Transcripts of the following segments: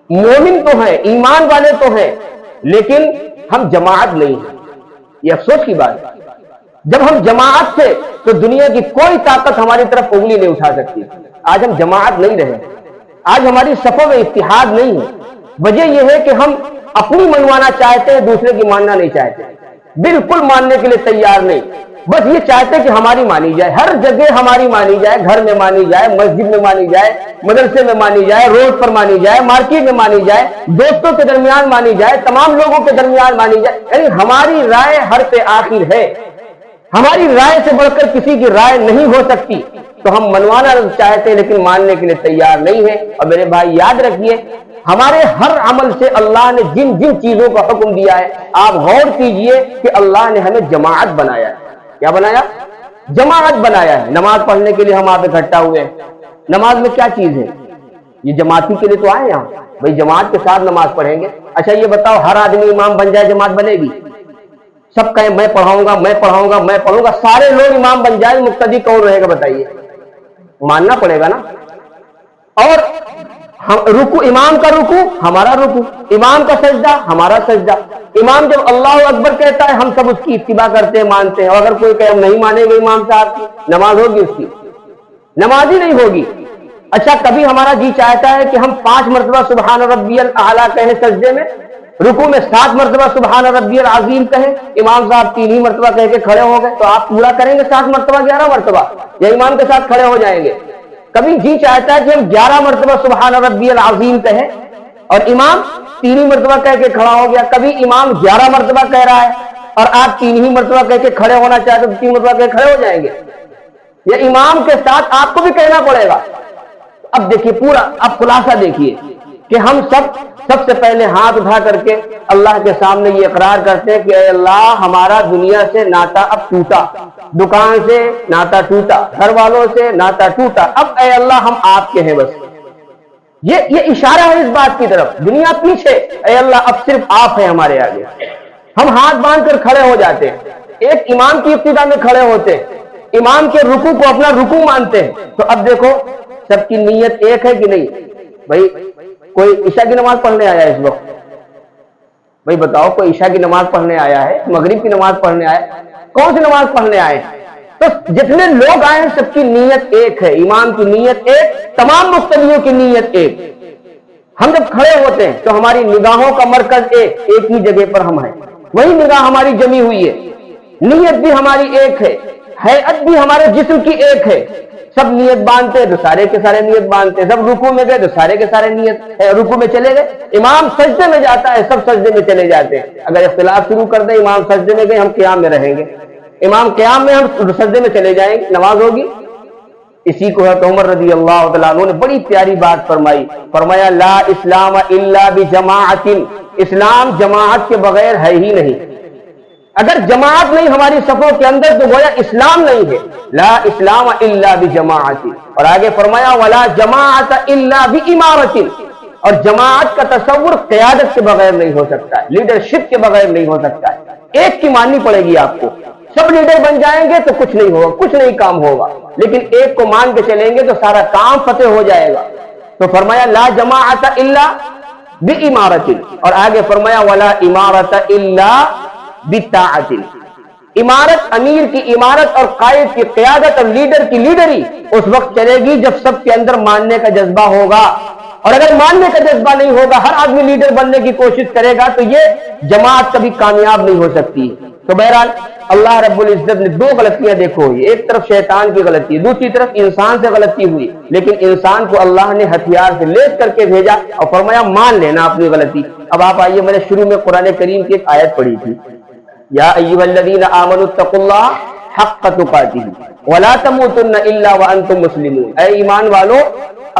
مومن تو ہیں, ایمان والے تو ہیں, لیکن ہم جماعت نہیں ہیں. یہ افسوس کی بات ہے. جب ہم جماعت تھے تو دنیا کی کوئی طاقت ہماری طرف انگلی نہیں اٹھا سکتی. آج ہم جماعت نہیں رہے, آج ہماری صفوں میں اتحاد نہیں ہے. وجہ یہ ہے کہ ہم اپنی منوانا چاہتے ہیں, دوسرے کی ماننا نہیں چاہتے, بالکل ماننے کے لیے تیار نہیں. بس یہ چاہتے کہ ہماری مانی جائے, ہر جگہ ہماری مانی جائے, گھر میں مانی جائے, مسجد میں مانی جائے, مدرسے میں مانی جائے, روڈ پر مانی جائے, مارکیٹ میں مانی جائے, دوستوں کے درمیان مانی جائے, تمام لوگوں کے درمیان مانی جائے. یعنی ہماری رائے ہر پہ آخر ہے, ہماری رائے سے بڑھ کر کسی کی رائے نہیں ہو سکتی. تو ہم منوانا چاہتے ہیں لیکن ماننے کے لیے تیار نہیں ہے. اور میرے بھائی یاد رکھیے, ہمارے ہر عمل سے اللہ نے جن جن چیزوں کا حکم دیا ہے, آپ غور کیجئے کہ اللہ نے ہمیں جماعت بنایا ہے. کیا بنایا؟ جماعت بنایا ہے. نماز پڑھنے کے لیے ہم آپ اکٹھا ہوئے. نماز میں کیا چیز ہے؟ یہ جماعتی کے لیے تو آئے یہاں, بھائی جماعت کے ساتھ نماز پڑھیں گے. اچھا یہ بتاؤ, ہر آدمی امام بن جائے جماعت بنے گی؟ سب کہیں میں پڑھاؤں گا, میں پڑھاؤں گا, میں پڑھوں گا, سارے لوگ امام بن جائیں, مقتدی کون رہے گا بتائیے؟ ماننا پڑے گا نا. اور رکو, امام کا رکو ہمارا رکو, امام کا سجدہ ہمارا سجدہ. امام جب اللہ اکبر کہتا ہے ہم سب اس کی اتباع کرتے ہیں, مانتے ہیں. اور اگر کوئی کہ ہم نہیں مانیں گے امام صاحب کی, نماز ہوگی اس کی؟ نماز ہی نہیں ہوگی. اچھا کبھی ہمارا جی چاہتا ہے کہ ہم 5 مرتبہ سبحان ربی الاعلیٰ کہیں سجدے میں, رکوع میں 7 مرتبہ سبحان ربی العظیم کہیں, امام صاحب 3 ہی مرتبہ کہہ کے کھڑے ہو گئے, تو آپ پورا کریں گے 7 مرتبہ 11 مرتبہ, یا امام کے ساتھ کھڑے ہو جائیں گے؟ کبھی جی چاہتا ہے کہ ہم 11 مرتبہ سبحان ربی العظیم کہیں اور امام 3 ہی مرتبہ کہہ کے کھڑا ہو گیا. کبھی امام 11 مرتبہ کہہ رہا ہے اور آپ 3 ہی مرتبہ کہہ کے کھڑے ہونا چاہتے تو 3 مرتبہ کہہ کے کھڑے ہو جائیں گے, یا امام کے ساتھ آپ کو بھی کہنا پڑے گا؟ اب دیکھیے پورا, اب خلاصہ دیکھیے کہ ہم سب سے پہلے ہاتھ اٹھا کر کے اللہ کے سامنے یہ اقرار کرتے ہیں کہ اے اللہ ہمارا دنیا سے ناتا اب ٹوٹا, دکان سے ناتا ٹوٹا, گھر والوں سے ناتا ٹوٹا, اب اے اللہ ہم آپ کے ہیں بس. یہ اشارہ ہے اس بات کی طرف, دنیا پیچھے, اے اللہ اب صرف آپ ہیں ہمارے آگے. ہم ہاتھ باندھ کر کھڑے ہو جاتے ہیں, ایک امام کی ابتدا میں کھڑے ہوتے ہیں, امام کے رکوع کو اپنا رکوع مانتے ہیں. تو اب دیکھو سب کی نیت ایک ہے کہ نہیں؟ بھائی کوئی عشاء کی نماز پڑھنے آیا ہے اس وقت؟ بھائی بتاؤ, کوئی عشاء کی نماز پڑھنے آیا ہے, مغرب کی نماز پڑھنے آیا ہے, کون سی نماز پڑھنے آئے ہیں؟ تو جتنے لوگ آئے ہیں سب کی نیت ایک ہے, امام کی نیت ایک, تمام مقتدیوں کی نیت ایک. ہم جب کھڑے ہوتے ہیں تو ہماری نگاہوں کا مرکز ایک ہی جگہ پر ہم ہیں, وہی نگاہ ہماری جمی ہوئی ہے, نیت بھی ہماری ایک ہے, ہیئت بھی ہمارے جسم کی ایک ہے. سب نیت باندھتے ہیں تو سارے کے سارے نیت باندھتے ہیں, سب رکوع میں گئے تو سارے کے سارے نیت رکوع میں چلے گئے. امام سجدے میں جاتا ہے سب سجدے میں چلے جاتے ہیں. اگر اختلاف شروع کر دیں, امام سجدے میں گئے ہم قیام میں رہیں گے, امام قیام میں ہم سجدے میں چلے جائیں گے, نماز ہوگی؟ اسی کو حضرت عمر رضی اللہ تعالیٰ عنہ نے بڑی پیاری بات فرمائی, فرمایا لا اسلام الا بجماعت, اسلام جماعت کے بغیر ہے ہی نہیں. اگر جماعت نہیں ہماری صفوں کے اندر تو گویا اسلام نہیں ہے. لا اسلام الا بجماعت, اور آگے فرمایا ولا جماعت الا بامارت, اور جماعت کا تصور قیادت کے بغیر نہیں ہو سکتا ہے, لیڈرشپ کے بغیر نہیں ہو سکتا ہے. ایک کی ماننی پڑے گی آپ کو. سب لیڈر بن جائیں گے تو کچھ نہیں ہوگا, کچھ نہیں کام ہوگا, لیکن ایک کو مان کے چلیں گے تو سارا کام فتح ہو جائے گا. تو فرمایا لا جماعت الا بامارت, اور آگے فرمایا ولا امارت الا بالطاعت. امارت, امیر کی امارت اور قائد کی قیادت اور لیڈر کی لیڈری اس وقت چلے گی جب سب کے اندر ماننے کا جذبہ ہوگا, اور اگر ماننے کا جذبہ نہیں ہوگا, ہر آدمی لیڈر بننے کی کوشش کرے گا, تو یہ جماعت کبھی کامیاب نہیں ہو سکتی. تو بہرحال اللہ رب العزت نے 2 غلطیاں دیکھو ہوئی, ایک طرف شیطان کی غلطی, دوسری طرف انسان سے غلطی ہوئی, لیکن انسان کو اللہ نے ہتھیار سے لیس کر کے بھیجا اور فرمایا مان لینا اپنی غلطی. اب آپ آئیے, میں نے شروع میں قرآن کریم کی ایک آیت پڑھی تھی, یا ایھا الذین آمنوا اتقوا اللہ حق تقاتہ ولا تموتن الا وانتم مسلمون. اے ایمان والو,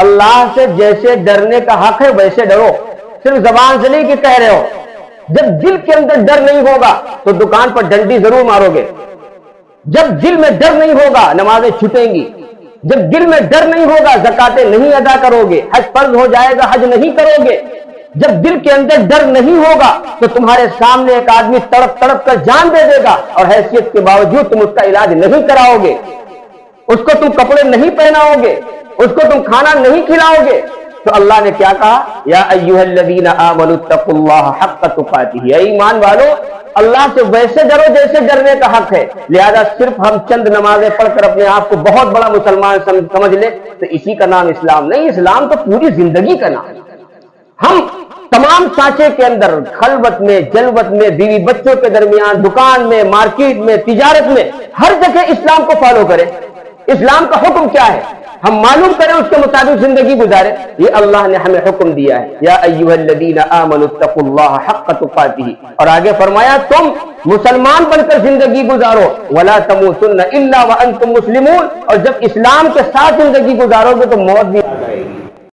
اللہ سے جیسے ڈرنے کا حق ہے ویسے ڈرو, صرف زبان سے نہیں کہ کہہ رہے ہو. جب دل کے اندر ڈر نہیں ہوگا تو دکان پر ڈنڈی ضرور مارو گے. جب دل میں ڈر نہیں ہوگا نمازیں چھوٹیں گی. جب دل میں ڈر نہیں ہوگا زکاتیں نہیں ادا کرو گے, حج فرض ہو جائے گا حج نہیں کرو گے. جب دل کے اندر ڈر نہیں ہوگا تو تمہارے سامنے ایک آدمی تڑپ تڑپ کر جان دے دے گا اور حیثیت کے باوجود تم اس کا علاج نہیں کراؤ گے, اس کو تم کپڑے نہیں پہناؤ گے, اس کو تم کھانا نہیں کھلاؤ گے. تو اللہ نے کیا کہا؟ یا ایھا الذین آمنوا اتقوا اللہ حق تقاتہ، اے ایمان والو اللہ سے ویسے ڈرو جیسے ڈرنے کا حق ہے۔ لہذا صرف ہم چند نمازیں پڑھ کر اپنے آپ کو بہت بڑا مسلمان سمجھ لیں تو اسی کا نام اسلام نہیں، اسلام تو پوری زندگی کا نام ہے۔ ہم تمام سانچے کے اندر، خلوت میں، جلوت میں، بیوی بچوں کے درمیان، دکان میں، مارکیٹ میں، تجارت میں، ہر جگہ اسلام کو فالو کریں۔ اسلام کا حکم کیا ہے ہم معلوم کریں، اس کے مطابق زندگی گزاریں۔ یہ اللہ نے ہمیں حکم دیا ہے، یا ایھا الذین آمنوا اتقوا اللہ حق تقاتہ، اور آگے فرمایا تم مسلمان بن کر زندگی گزارو، ولا تموتن الا وانتم مسلمون، اور جب اسلام کے ساتھ زندگی گزارو گے تو موت بھی آ جائے گی۔